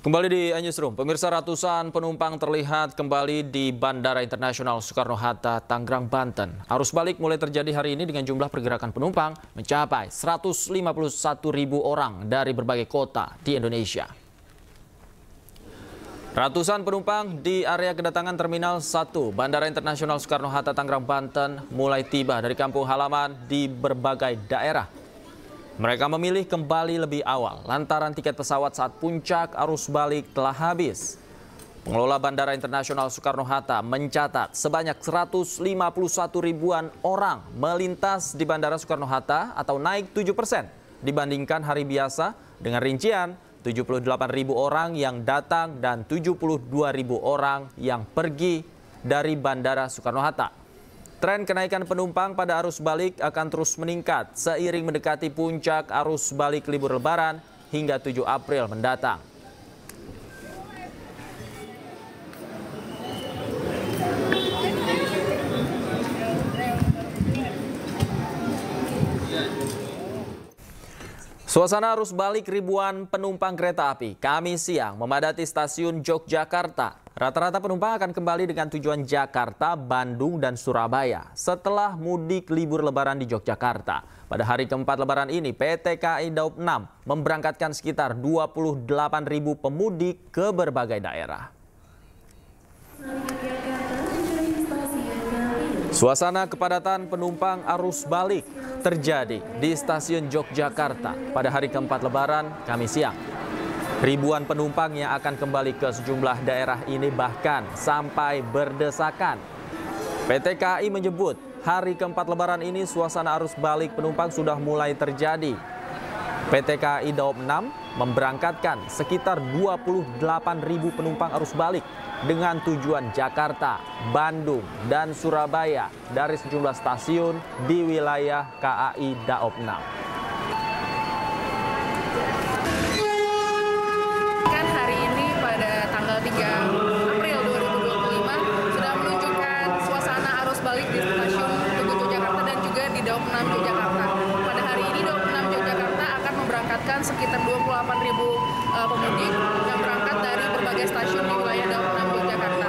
Kembali di Newsroom, pemirsa, ratusan penumpang terlihat kembali di Bandara Internasional Soekarno-Hatta, Tangerang, Banten. Arus balik mulai terjadi hari ini dengan jumlah pergerakan penumpang mencapai 151.000 orang dari berbagai kota di Indonesia. Ratusan penumpang di area kedatangan Terminal 1 Bandara Internasional Soekarno-Hatta, Tangerang, Banten mulai tiba dari kampung halaman di berbagai daerah. Mereka memilih kembali lebih awal lantaran tiket pesawat saat puncak arus balik telah habis. Pengelola Bandara Internasional Soekarno-Hatta mencatat sebanyak 151 ribuan orang melintas di Bandara Soekarno-Hatta atau naik 7% dibandingkan hari biasa, dengan rincian 78 ribu orang yang datang dan 72 ribu orang yang pergi dari Bandara Soekarno-Hatta. Tren kenaikan penumpang pada arus balik akan terus meningkat seiring mendekati puncak arus balik libur Lebaran hingga 7 April mendatang. Suasana arus balik ribuan penumpang kereta api Kamis siang memadati stasiun Yogyakarta. Rata-rata penumpang akan kembali dengan tujuan Jakarta, Bandung, dan Surabaya setelah mudik libur Lebaran di Yogyakarta. Pada hari keempat Lebaran ini, PT KAI Daob 6 memberangkatkan sekitar 28.000 pemudik ke berbagai daerah. Suasana kepadatan penumpang arus balik terjadi di stasiun Yogyakarta pada hari keempat Lebaran Kamis siang. Ribuan penumpang yang akan kembali ke sejumlah daerah ini bahkan sampai berdesakan. PT KAI menyebut hari keempat Lebaran ini suasana arus balik penumpang sudah mulai terjadi. PT KAI Daob 6 memberangkatkan sekitar 28.000 penumpang arus balik dengan tujuan Jakarta, Bandung, dan Surabaya dari sejumlah stasiun di wilayah KAI Daob 6. Sekitar 28.000 pemudik yang berangkat dari berbagai stasiun di wilayah Daob 6 Yogyakarta.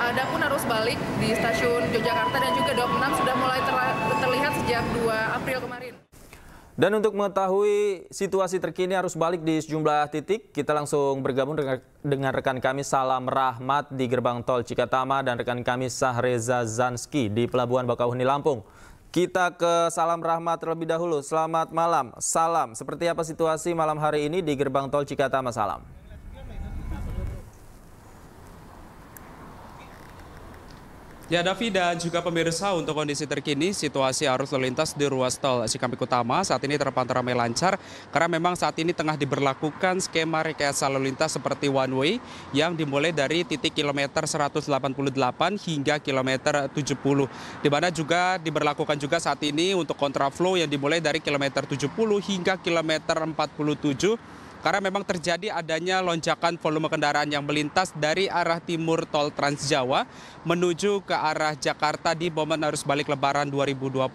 Adapun arus balik di stasiun Yogyakarta dan juga Daob 6 sudah mulai terlihat sejak 2 April kemarin. Dan untuk mengetahui situasi terkini arus balik di sejumlah titik, kita langsung bergabung dengan rekan kami Salam Rahmat di Gerbang Tol Cikatama dan rekan kami Sahreza Zanski di Pelabuhan Bakauheni, Lampung. Kita ke Salam Rahmat terlebih dahulu. Selamat malam. Salam, seperti apa situasi malam hari ini di Gerbang Tol Cikatama? Salam. Ya, Davi dan juga pemirsa, untuk kondisi terkini situasi arus lalu lintas di ruas tol Cikampek Utama saat ini terpantau ramai lancar karena memang saat ini tengah diberlakukan skema rekayasa lalu lintas seperti one way yang dimulai dari titik kilometer 188 hingga kilometer 70, di mana juga diberlakukan juga saat ini untuk kontraflow yang dimulai dari kilometer 70 hingga kilometer 47. Karena memang terjadi adanya lonjakan volume kendaraan yang melintas dari arah timur tol Trans Jawa menuju ke arah Jakarta di momen arus balik Lebaran 2025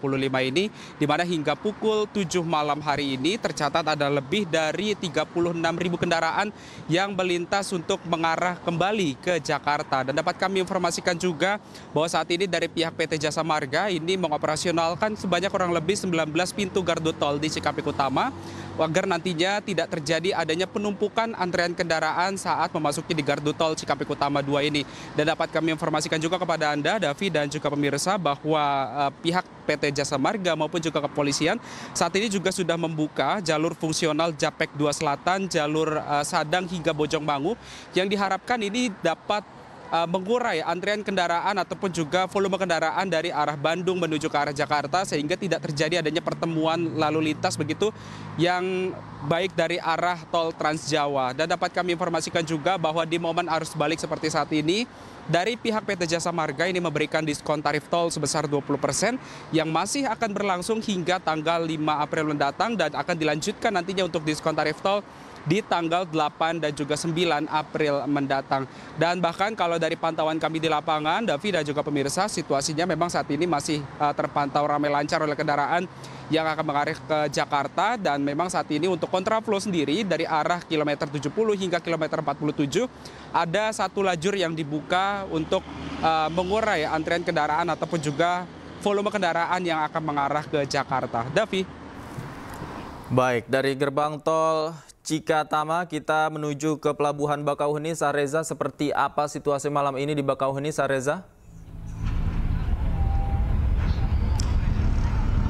ini, di mana hingga pukul 7 malam hari ini tercatat ada lebih dari 36.000 kendaraan yang melintas untuk mengarah kembali ke Jakarta. Dan dapat kami informasikan juga bahwa saat ini dari pihak PT Jasa Marga ini mengoperasionalkan sebanyak kurang lebih 19 pintu gardu tol di Cikampek Utama agar nantinya tidak terjadi adanya penumpukan antrean kendaraan saat memasuki di gardu tol Cikampek Utama 2 ini. Dan dapat kami informasikan juga kepada Anda, Davi, dan juga pemirsa bahwa pihak PT Jasa Marga maupun juga kepolisian saat ini juga sudah membuka jalur fungsional Japek 2 Selatan, jalur Sadang hingga Bojongmangu yang diharapkan ini dapat mengurai antrian kendaraan ataupun juga volume kendaraan dari arah Bandung menuju ke arah Jakarta sehingga tidak terjadi adanya pertemuan lalu lintas begitu yang baik dari arah tol Trans Jawa. Dan dapat kami informasikan juga bahwa di momen arus balik seperti saat ini dari pihak PT Jasa Marga ini memberikan diskon tarif tol sebesar 20% yang masih akan berlangsung hingga tanggal 5 April mendatang dan akan dilanjutkan nantinya untuk diskon tarif tol di tanggal 8 dan juga 9 April mendatang. Dan bahkan kalau dari pantauan kami di lapangan, Davi dan juga pemirsa, situasinya memang saat ini masih terpantau ramai lancar oleh kendaraan yang akan mengarah ke Jakarta. Dan memang saat ini untuk kontraflow sendiri dari arah kilometer 70 hingga kilometer 47 ada satu lajur yang dibuka untuk mengurai antrian kendaraan ataupun juga volume kendaraan yang akan mengarah ke Jakarta. Davi. Baik, dari gerbang tol Cikatama kita menuju ke Pelabuhan Bakauheni. Sahreza, seperti apa situasi malam ini di Bakauheni, Sahreza?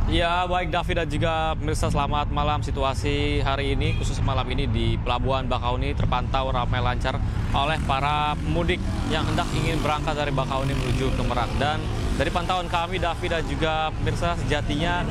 Ya, baik Davi dan juga pemirsa, selamat malam. Situasi hari ini, khusus malam ini di Pelabuhan Bakauheni terpantau ramai lancar oleh para pemudik yang hendak ingin berangkat dari Bakauheni menuju ke Merak. Dan dari pantauan kami, Davi dan juga pemirsa, sejatinya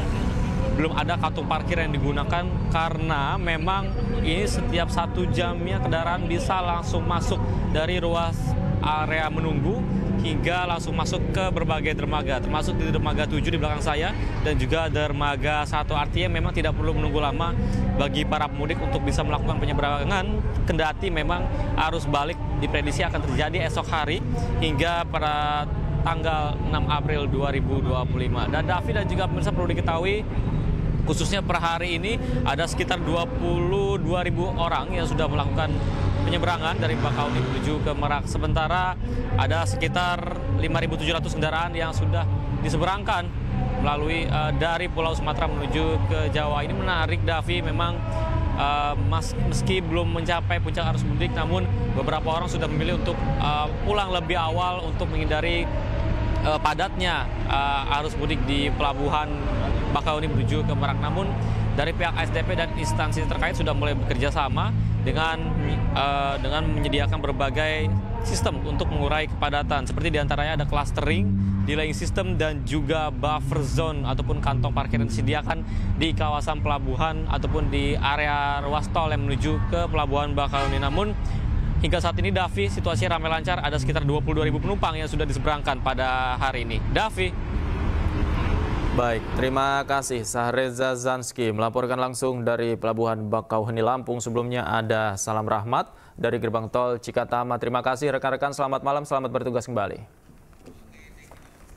belum ada kantung parkir yang digunakan karena memang ini setiap 1 jamnya kendaraan bisa langsung masuk dari ruas area menunggu hingga langsung masuk ke berbagai dermaga, termasuk di dermaga 7 di belakang saya dan juga dermaga 1. Artinya memang tidak perlu menunggu lama bagi para pemudik untuk bisa melakukan penyeberangan, kendati memang arus balik diprediksi akan terjadi esok hari hingga pada tanggal 6 April 2025. Dan Davi dan juga pemirsa, perlu diketahui khususnya per hari ini ada sekitar 22.000 orang yang sudah melakukan penyeberangan dari Bakauheni menuju ke Merak. Sementara ada sekitar 5.700 kendaraan yang sudah diseberangkan melalui dari Pulau Sumatera menuju ke Jawa. Ini menarik, Davi, memang meski belum mencapai puncak arus mudik, namun beberapa orang sudah memilih untuk pulang lebih awal untuk menghindari padatnya arus mudik di Pelabuhan Bakauheni menuju ke Merak. Namun dari pihak ASDP dan instansi terkait sudah mulai bekerja sama dengan menyediakan berbagai sistem untuk mengurai kepadatan. Seperti diantaranya ada clustering, delaying system, dan juga buffer zone ataupun kantong parkir yang disediakan di kawasan pelabuhan ataupun di area ruas tol yang menuju ke Pelabuhan Bakauheni. Namun hingga saat ini, Davi, situasi ramai lancar, ada sekitar 22.000 penumpang yang sudah diseberangkan pada hari ini. Davi. Baik, terima kasih Sahreza Zanski melaporkan langsung dari Pelabuhan Bakauheni, Lampung. Sebelumnya ada Salam Rahmat dari gerbang tol Cikatama. Terima kasih rekan-rekan, selamat malam, selamat bertugas kembali.